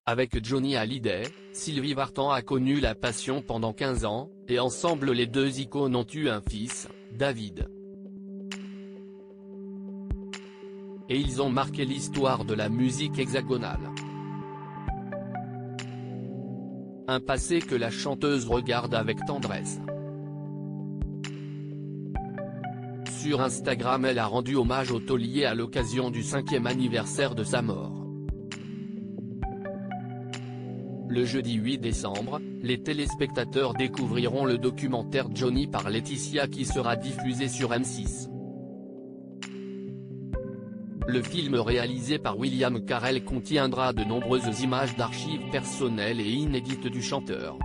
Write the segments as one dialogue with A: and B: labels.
A: Avec Johnny Hallyday, Sylvie Vartan a connu la passion pendant 15 ans, et ensemble les deux icônes ont eu un fils, David. Et ils ont marqué l'histoire de la musique hexagonale. Un passé que la chanteuse regarde avec tendresse. Sur Instagram, elle a rendu hommage au taulier à l'occasion du 5e anniversaire de sa mort. Le jeudi 8 décembre, les téléspectateurs découvriront le documentaire Johnny par Laetitia qui sera diffusé sur M6. Le film réalisé par William Carell contiendra de nombreuses images d'archives personnelles et inédites du chanteur.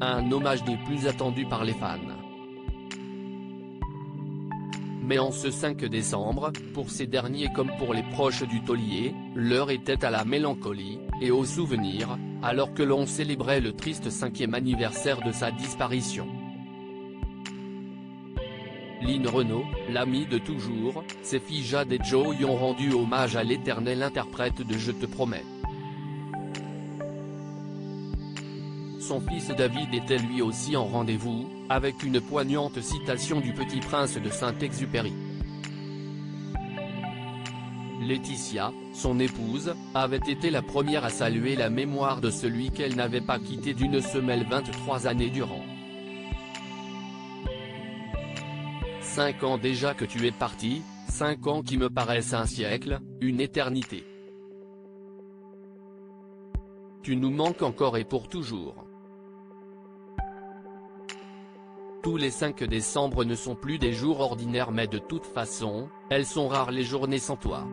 A: Un hommage des plus attendus par les fans. Mais en ce 5 décembre, pour ces derniers comme pour les proches du taulier, l'heure était à la mélancolie, et au souvenir, alors que l'on célébrait le triste 5e anniversaire de sa disparition. Lynn Renaud, l'amie de toujours, ses filles Jade et Joe y ont rendu hommage à l'éternel interprète de Je te promets. Son fils David était lui aussi en rendez-vous, avec une poignante citation du Petit Prince de Saint-Exupéry. Laetitia, son épouse, avait été la première à saluer la mémoire de celui qu'elle n'avait pas quitté d'une semelle 23 années durant. 5 ans déjà que tu es parti, 5 ans qui me paraissent un siècle, une éternité. Tu nous manques encore et pour toujours. Tous les 5 décembre ne sont plus des jours ordinaires mais de toute façon, elles sont rares les journées sans toi.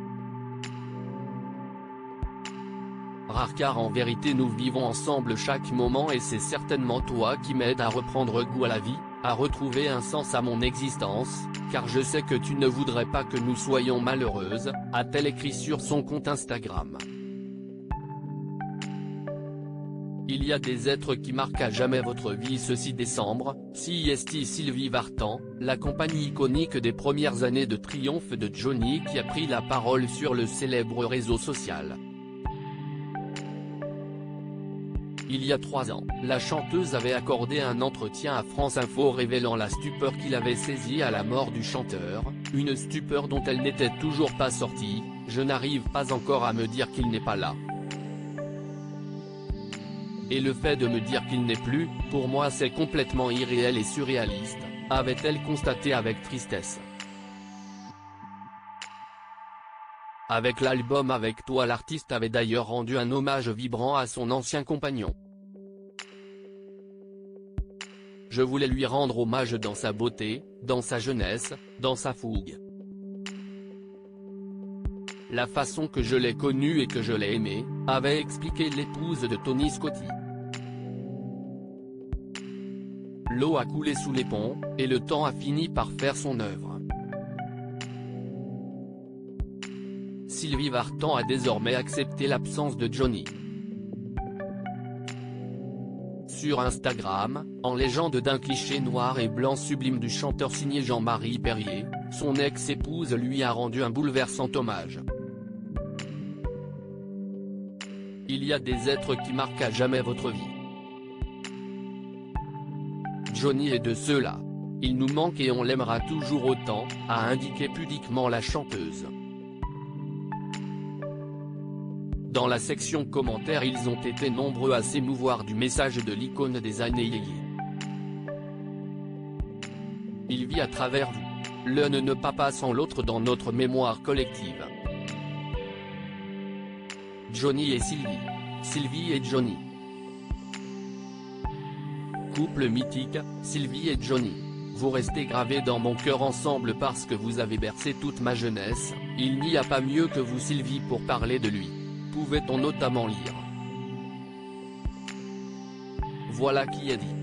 A: Rares car en vérité nous vivons ensemble chaque moment et c'est certainement toi qui m'aides à reprendre goût à la vie, à retrouver un sens à mon existence, car je sais que tu ne voudrais pas que nous soyons malheureuses, a-t-elle écrit sur son compte Instagram. Il y a des êtres qui marquent à jamais votre vie ce 6 décembre, CST Sylvie Vartan, la compagne iconique des premières années de triomphe de Johnny qui a pris la parole sur le célèbre réseau social. Il y a 3 ans, la chanteuse avait accordé un entretien à France Info révélant la stupeur qui l'avait saisie à la mort du chanteur, une stupeur dont elle n'était toujours pas sortie, je n'arrive pas encore à me dire qu'il n'est pas là. Et le fait de me dire qu'il n'est plus, pour moi c'est complètement irréel et surréaliste, avait-elle constaté avec tristesse. Avec l'album Avec toi l'artiste avait d'ailleurs rendu un hommage vibrant à son ancien compagnon. Je voulais lui rendre hommage dans sa beauté, dans sa jeunesse, dans sa fougue. La façon que je l'ai connu et que je l'ai aimé, avait expliqué l'épouse de Tony Scotti. L'eau a coulé sous les ponts, et le temps a fini par faire son œuvre. Sylvie Vartan a désormais accepté l'absence de Johnny. Sur Instagram, en légende d'un cliché noir et blanc sublime du chanteur signé Jean-Marie Perrier, son ex-épouse lui a rendu un bouleversant hommage. Il y a des êtres qui marquent à jamais votre vie. Johnny est de ceux-là. Il nous manque et on l'aimera toujours autant, a indiqué pudiquement la chanteuse. Dans la section commentaires ils ont été nombreux à s'émouvoir du message de l'icône des années yéyé. Il vit à travers vous. L'un ne pas pas sans l'autre dans notre mémoire collective. Johnny et Sylvie. Sylvie et Johnny. Couple mythique, Sylvie et Johnny. Vous restez gravés dans mon cœur ensemble parce que vous avez bercé toute ma jeunesse, il n'y a pas mieux que vous Sylvie pour parler de lui. Pouvait-on notamment lire. Voilà qui est dit.